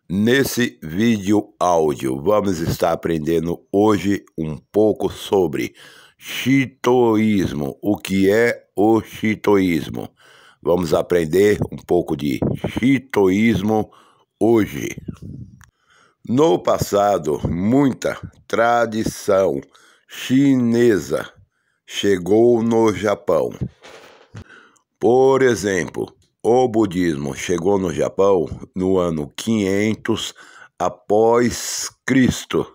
Nesse vídeo áudio, vamos estar aprendendo hoje um pouco sobre shintoísmo. O que é o shintoísmo? Vamos aprender um pouco de shintoísmo hoje. No passado, muita tradição chinesa chegou no Japão. Por exemplo, o budismo chegou no Japão no ano 500 após Cristo.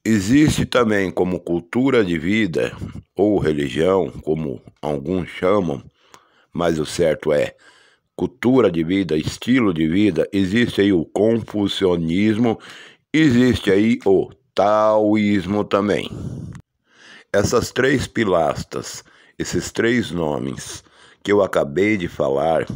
Existe também como cultura de vida ou religião, como alguns chamam, mas o certo é cultura de vida, estilo de vida. Existe aí o confucionismo, existe aí o taoísmo também. Essas três pilastras, esses três nomes que eu acabei de falar,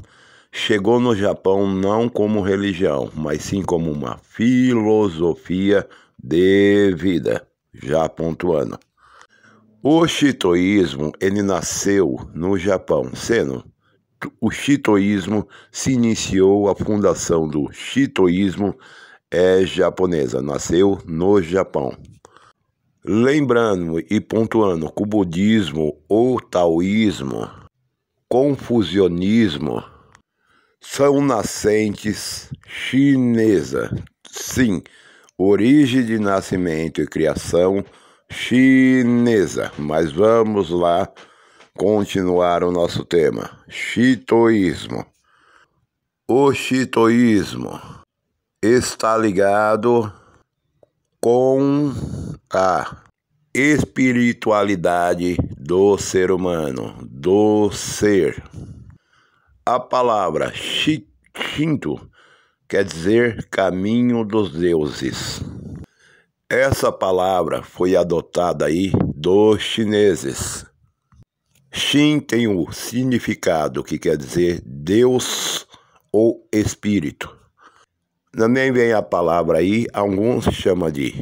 chegou no Japão não como religião, mas sim como uma filosofia de vida, já pontuando. O shintoísmo, ele nasceu no Japão, sendo o shintoísmo se iniciou, a fundação do shintoísmo é japonesa, nasceu no Japão. Lembrando e pontuando que o budismo ou taoísmo, confucionismo, são nascentes chinesa. Sim, origem de nascimento e criação chinesa. Mas vamos lá continuar o nosso tema. Shintoísmo. O shintoísmo está ligado com a espiritualidade do ser humano, do ser. A palavra Shinto quer dizer caminho dos deuses. Essa palavra foi adotada aí dos chineses. Shin tem o significado que quer dizer Deus ou Espírito. Também vem a palavra aí, alguns chamam de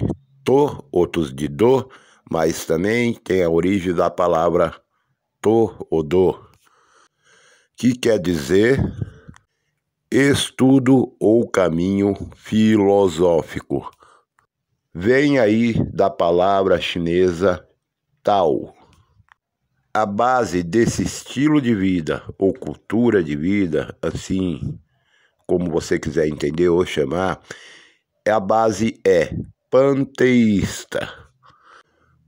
To, outros de Do, mas também tem a origem da palavra To ou Do, que quer dizer estudo ou caminho filosófico. Vem aí da palavra chinesa Tao. A base desse estilo de vida ou cultura de vida, assim como você quiser entender ou chamar, a base é panteísta,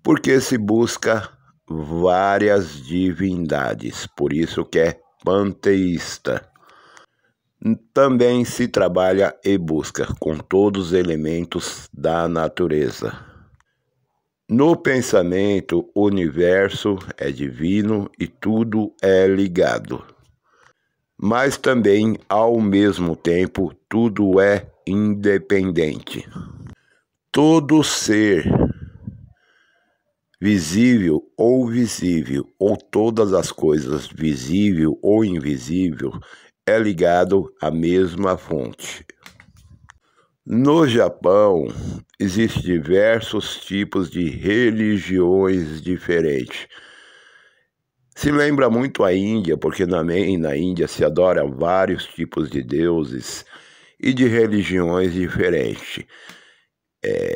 porque se busca várias divindades, por isso que é panteísta. Também se trabalha e busca com todos os elementos da natureza. No pensamento, o universo é divino e tudo é ligado. Mas também, ao mesmo tempo, tudo é independente. Todo ser, visível, ou todas as coisas, visível ou invisível, é ligado à mesma fonte. No Japão, existem diversos tipos de religiões diferentes. Se lembra muito a Índia, porque na Índia se adora vários tipos de deuses e de religiões diferentes.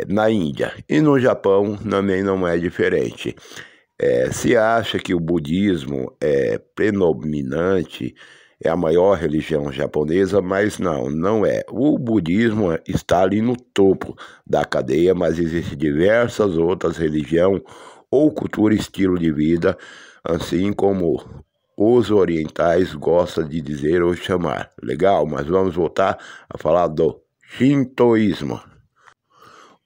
Na Índia e no Japão também não é diferente. Se acha que o budismo é predominante, é a maior religião japonesa, mas não é. O budismo está ali no topo da cadeia, mas existem diversas outras religiões ou cultura e estilo de vida, assim como os orientais gostam de dizer ou chamar. Legal, mas vamos voltar a falar do shintoísmo.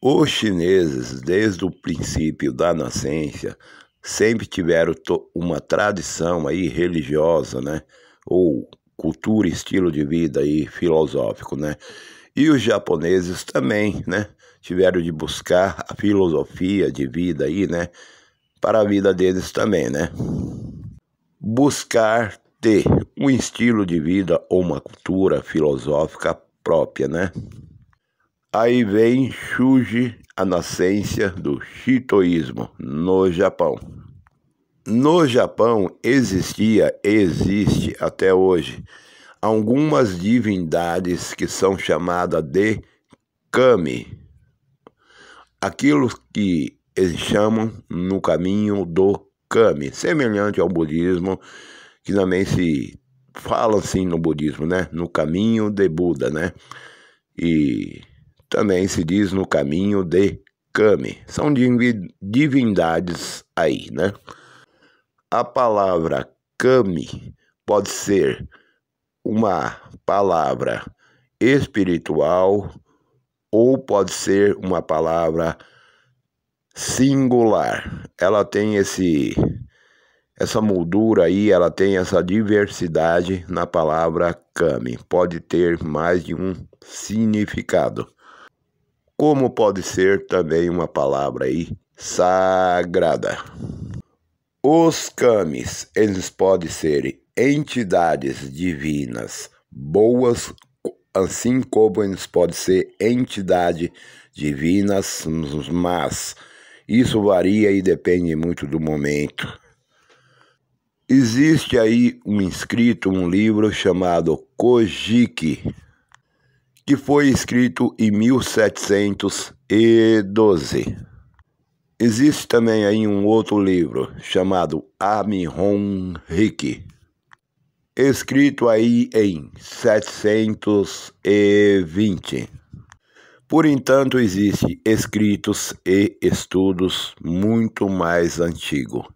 Os chineses, desde o princípio da nascença, sempre tiveram uma tradição aí religiosa, né? Ou cultura, estilo de vida aí filosófico, né? E os japoneses também, né? Tiveram de buscar a filosofia de vida aí, né? Para a vida deles também, né? Buscar ter um estilo de vida ou uma cultura filosófica própria, né? Aí surge a nascença do shintoísmo no Japão. No Japão existia e existe até hoje algumas divindades que são chamadas de Kami, aquilo que eles chamam no caminho do Kami, semelhante ao budismo, que também se fala assim no budismo, né? No caminho de Buda, né? E também se diz no caminho de Kami. São divindades aí, né? A palavra Kami pode ser uma palavra espiritual ou pode ser uma palavra singular. Ela tem essa moldura aí, ela tem essa diversidade na palavra Kami. Pode ter mais de um significado. Como pode ser também uma palavra aí sagrada. Os Kamis, eles podem ser entidades divinas boas, assim como eles podem ser entidades divinas más. Isso varia e depende muito do momento. Existe aí um livro chamado Kojiki, que foi escrito em 1712. Existe também aí um outro livro chamado Amihon Riki, escrito aí em 720. Por entanto, existem escritos e estudos muito mais antigos.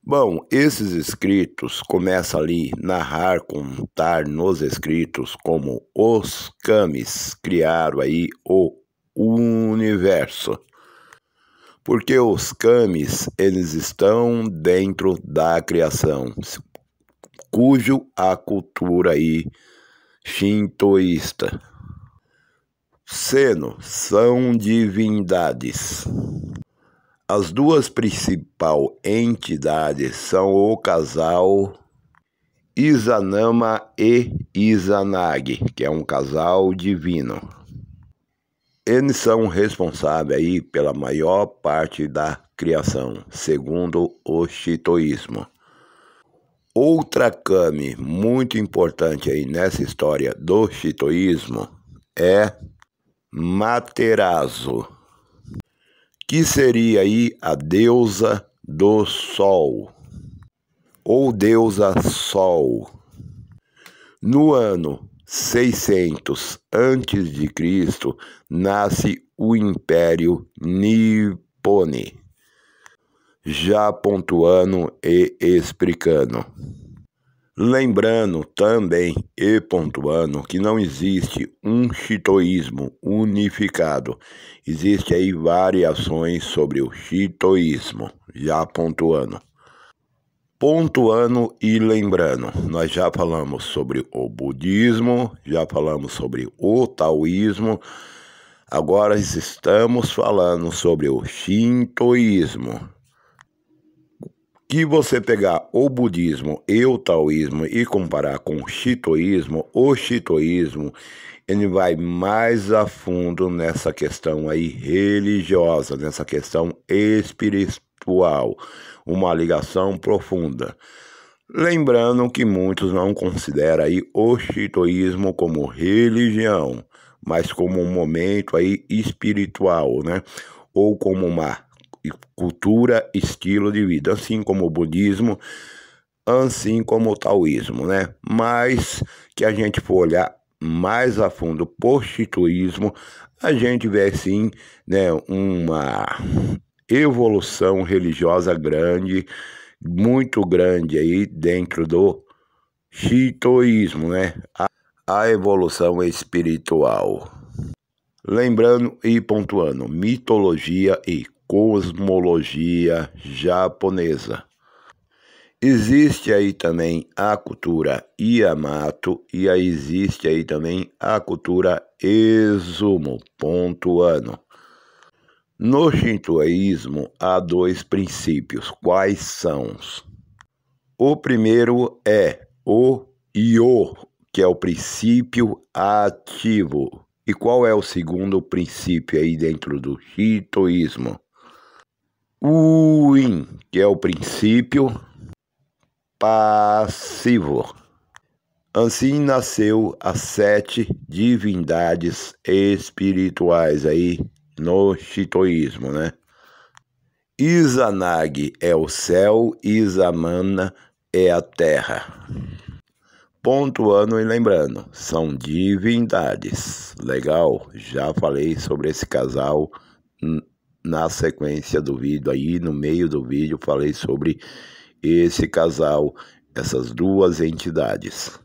Bom, esses escritos começam ali a narrar, contar nos escritos como os Kamis criaram aí o universo. Porque os Kamis, eles estão dentro da criação, cujo a cultura aí shintoísta. São divindades. As duas principais entidades são o casal Izanama e Izanagi, que é um casal divino. Eles são responsáveis aí pela maior parte da criação, segundo o shintoísmo. Outra Kami muito importante aí nessa história do shintoísmo é Materazo, que seria aí a deusa do sol, ou deusa sol. No ano 600 a.C., nasce o Império Nippone, já pontuando e explicando. Lembrando também e pontuando que não existe um shintoísmo unificado. Existem aí variações sobre o shintoísmo, já pontuando. Pontuando e lembrando, nós já falamos sobre o budismo, já falamos sobre o taoísmo, agora estamos falando sobre o shintoísmo. Que você pegar o budismo e o taoísmo e comparar com o shintoísmo ele vai mais a fundo nessa questão aí religiosa, nessa questão espiritual, uma ligação profunda. Lembrando que muitos não consideram aí o shintoísmo como religião, mas como um momento aí espiritual, né? Ou como uma cultura, estilo de vida, assim como o budismo, assim como o taoísmo, né? Mas que a gente for olhar mais a fundo por shintoísmo, a gente vê sim, né, uma evolução religiosa grande, muito grande aí dentro do shintoísmo, né? A evolução espiritual. Lembrando e pontuando, mitologia e cosmologia japonesa. Existe aí também a cultura Yamato e aí existe aí também a cultura Izumo, pontuando. No shintoísmo há dois princípios. Quais são? O primeiro é o Yo, que é o princípio ativo. E qual é o segundo princípio aí dentro do shintoísmo? O In, que é o princípio passivo. Assim nasceu as 7 divindades espirituais aí no shintoísmo, né? Izanagi é o céu, Izamana é a terra. Pontuando e lembrando, são divindades. Legal? Já falei sobre esse casal na sequência do vídeo aí, no meio do vídeo falei sobre esse casal, essas duas entidades.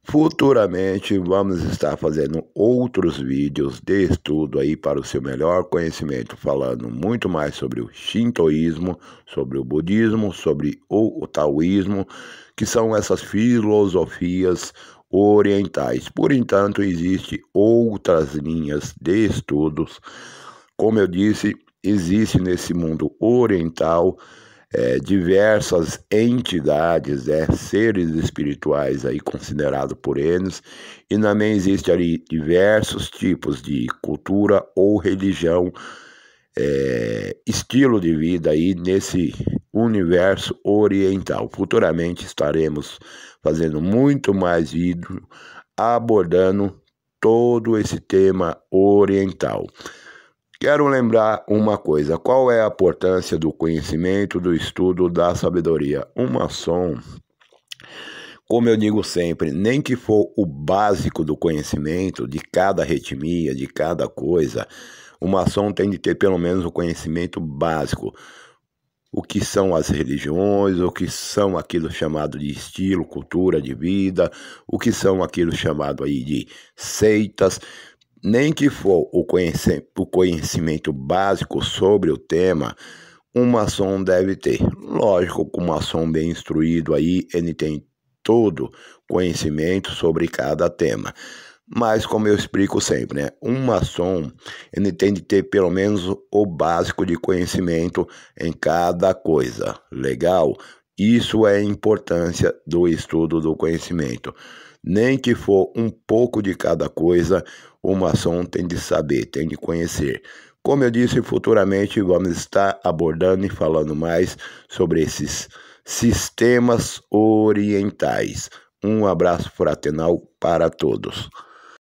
Futuramente vamos estar fazendo outros vídeos de estudo aí para o seu melhor conhecimento, falando muito mais sobre o shintoísmo, sobre o budismo, sobre o taoísmo, que são essas filosofias orientais. Por enquanto, existem outras linhas de estudos. Como eu disse, existe nesse mundo oriental diversas entidades, seres espirituais aí considerados por eles, e também existe ali diversos tipos de cultura ou religião, estilo de vida aí nesse universo oriental. Futuramente estaremos fazendo muito mais vídeos abordando todo esse tema oriental. Quero lembrar uma coisa, qual é a importância do conhecimento, do estudo, da sabedoria? Um maçom, como eu digo sempre, nem que for o básico do conhecimento de cada arritmia, de cada coisa, o maçom tem de ter pelo menos o conhecimento básico. O que são as religiões, o que são aquilo chamado de estilo, cultura de vida, o que são aquilo chamado aí de seitas. Nem que for o conhecimento básico sobre o tema, um maçom deve ter. Lógico que um maçom bem instruído aí, ele tem todo conhecimento sobre cada tema. Mas como eu explico sempre, né? Um maçom, ele tem de ter pelo menos o básico de conhecimento em cada coisa. Legal? Isso é a importância do estudo do conhecimento. Nem que for um pouco de cada coisa, o maçom tem de saber, tem de conhecer. Como eu disse, futuramente vamos estar abordando e falando mais sobre esses sistemas orientais. Um abraço fraternal para todos.